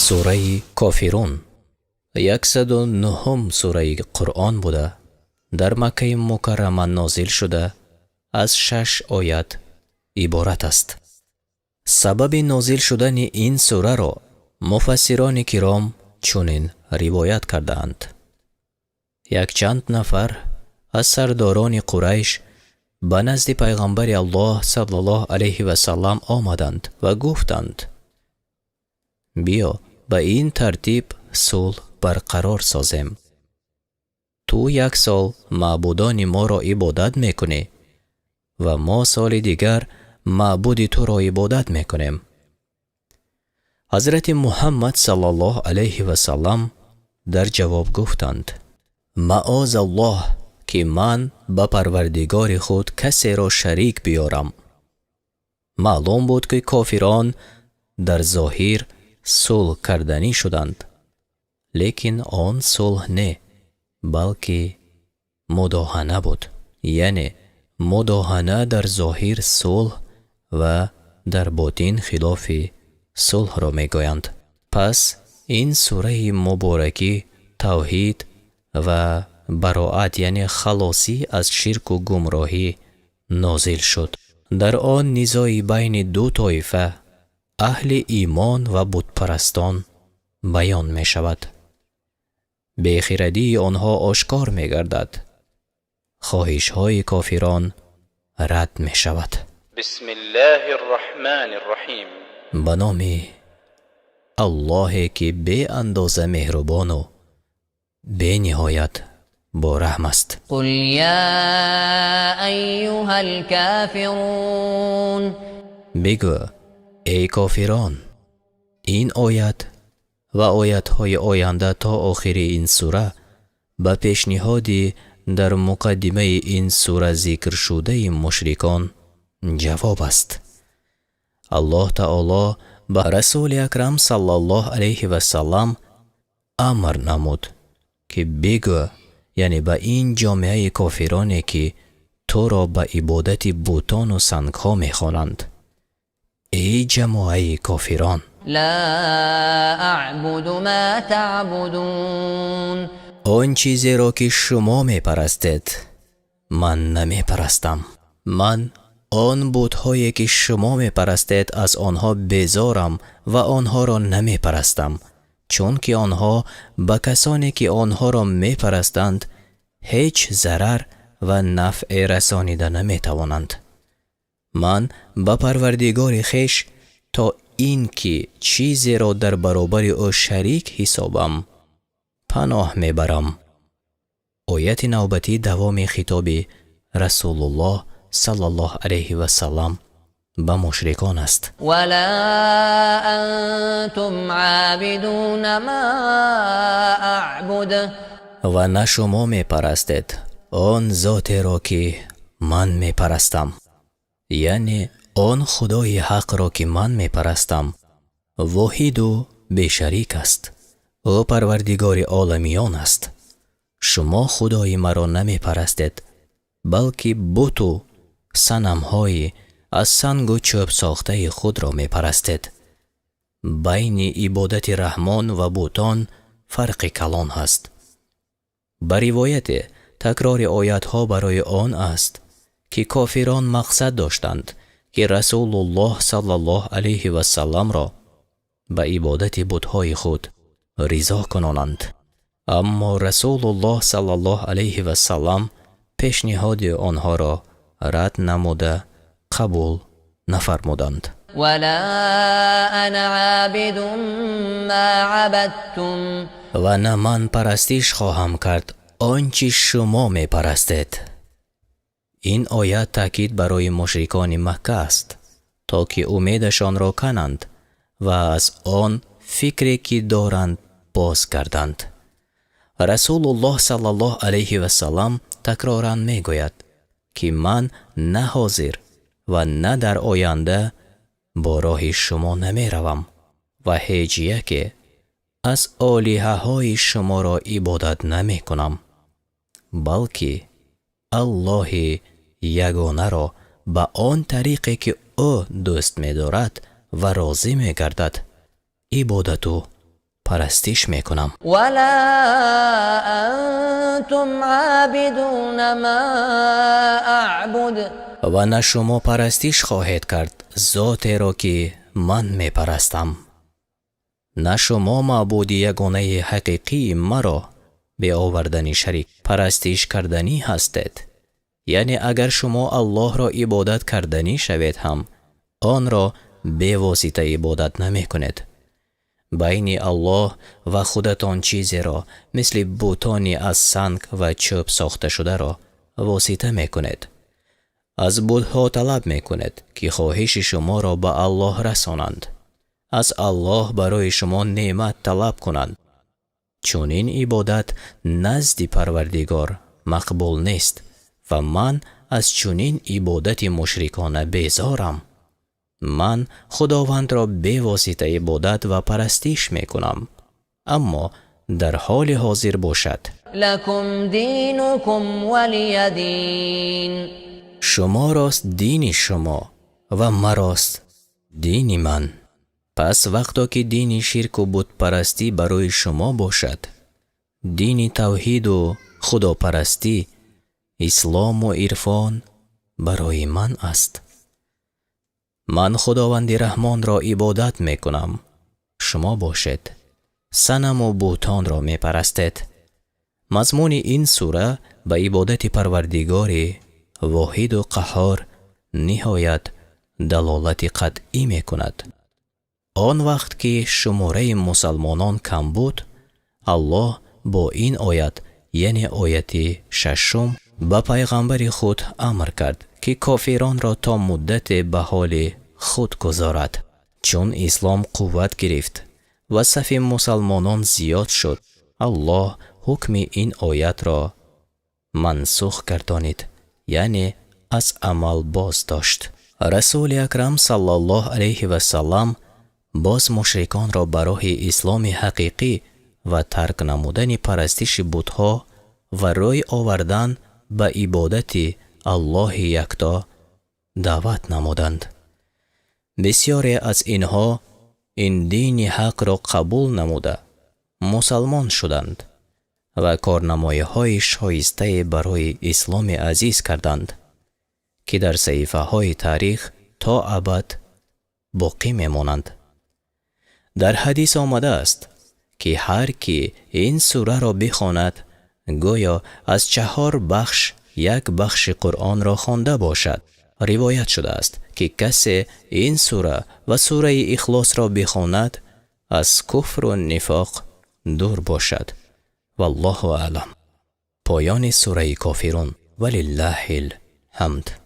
سوره کافرون 109 سوره قرآن بوده در مکه مکرمه نازل شده از 6 آیت عبارت است. سبب نازل شدن این سوره را مفسران کرام چنین روایت کردند: یک چند نفر از سرداران قریش به نزد پیغمبر الله صلی الله علیه و سلم آمدند و گفتند: بیا به این ترتیب صلح برقرار سازیم. تو 1 سال معبودان ما را عبادت میکنی و ما سال دیگر معبود تو را عبادت میکنیم. حضرت محمد صلی الله علیه و سلم در جواب گفتند: معاذ الله که من به پروردگار خود کسی را شریک بیارم. معلوم بود که کافران در ظاهر صلح کردنی شدند، لیکن آن صلح نه بلکه مداهنه بود. یعنی مداهنه در ظاهر صلح و در باطن خلاف صلح را میگویند. پس این سوره مبارکی توحید و براءت یعنی خلاصی از شرک و گمراهی نازل شد. در آن نزاعی بین دو طایفه اهل ایمان و بت پرستان بیان می شود. بیخردی آنها آشکار می گردد. خواهش های کافران رد می شود. بسم الله الرحمن الرحیم. به نام الله که بی اندازه مهربان و بی نهایت با رحم است. قل یا ایها الکافرون. بگو ای کافران. این آیت و آیت های آینده تا آخر این سوره به پیشنهادی در مقدمه این سوره ذکر شده مشرکان جواب است. الله تعالی به رسول اکرم صلی الله علیه و سلم امر نمود که بگو، یعنی به این جامعه کافرانی که تو را به عبادت بتان و سنگ ها می خوانند: ای جماعه کافران، لا اعبد ما تعبدون. آن چیزی را که شما می پرستید من نمی پرستم. من آن بت‌هایی که شما می پرستید از آنها بیزارم و آنها را نمی پرستم، چون که آنها به کسانی که آنها را می پرستند هیچ ضرر و نفع رسانیده نمی توانند. من به پروردگار خویش تا این که چیزی را در برابر او شریک حسابم پناه می برم. آیت نوبتی دوام خطاب رسول الله صلی الله علیه و سلم به مشرکان است. ولا انتم عابدون ما اعبد. و نه شما می پرستید آن ذات را که من می پرستم، یعنی آن خدای حق را که من می پرستم واحد و بیشریک است. او پروردگار عالمیان است. شما خدای مرا نمی پرستید بلکه بت و صنم های از سنگ و چوب ساخته خود را می پرستید. بین عبادت رحمان و بتان فرق کلان هست. به روایت تکرار آیت ها برای آن است که کافران مقصد داشتند که رسول الله صلی الله علیه و سلم را به عبادت بت‌های خود رضا کنانند، اما رسول الله صلی الله علیه و سلم پیشنهاد آنها را رد نموده قبول نفرمودند. ولا انا عابد ما عبدتم. و نه من پرستش خواهم کرد آنچه شما می پرستید. این آیت تاکید برای مشرکان مکه است تا که امیدشان را کنند و از آن فکری که دارند باز کردند. رسول الله صلی الله علیه و سلم تکرارا می گوید که من نه حاضر و نه در آینده با راه شما نمی روم و هیچ یکی از آلیه های شما را عبادت نمی کنم، بلکه الله یگانه را به آن طریقی که او دوست می دارد و راضی می گردد عبادت و پرستش میکنم. ولا أنتم عابدون ما أعبد و نه شما پرستش خواهید کرد ذات را که من می پرستم. نه شما معبود یگانه حقیقی مرا به آوردن شریک پرستش کردنی هستید. یعنی اگر شما الله را عبادت کردنی شوید هم آن را به واسطه عبادت نمی کنید. بین الله و خودتان چیزی را مثل بتانی از سنگ و چوب ساخته شده را واسطه می کنید. از بتها طلب می کنید که خواهش شما را به الله رسانند. از الله برای شما نعمت طلب کنند. چون این عبادت نزد پروردگار مقبول نیست و من از چنین عبادت مشرکانه بیزارم. من خداوند را به واسطه عبادت و پرستش می کنم. اما در حال حاضر باشد لكم دينكم ولي دين. شما راست دین شما و مراست دین من. پس وقتا که دین شرک و بت پرستی برای شما باشد، دین توحید و خدا پرستی، اسلام و عرفان برای من است. من خداوند رحمان را عبادت می کنم. شما باشد صنم و بوتان را می پرستید. مضمون این سوره به عبادت پروردگار واحد و قهار نهایت دلالت قطعی می کند. آن وقت که شماره مسلمانان کم بود، الله با این آیت یعنی آیت 6 به پیغمبر خود امر کرد که کافران را تا مدت به حال خود گذارد. چون اسلام قوت گرفت و صف مسلمانان زیاد شد، الله حکم این آیت را منسوخ گردانید، یعنی از عمل باز داشت. رسول اکرم صلی الله علیه و سلم باز مشرکان را برای اسلام حقیقی و ترک نمودن پرستش بتها و رای آوردن به عبادت الله یکتا دعوت نمودند. بسیاری از اینها این دین حق را قبول نموده مسلمان شدند و کارنمایی های شایسته برای اسلام عزیز کردند که در صحیفه های تاریخ تا ابد باقی میمانند. در حدیث آمده است که هر کی این سوره را بخواند گویا از 4 بخش یک بخش قرآن را خوانده باشد. روایت شده است که کسی این سوره و سوره اخلاص را بخواند از کفر و نفاق دور باشد. والله اعلم. پایان سوره کافرون. ولله الحمد.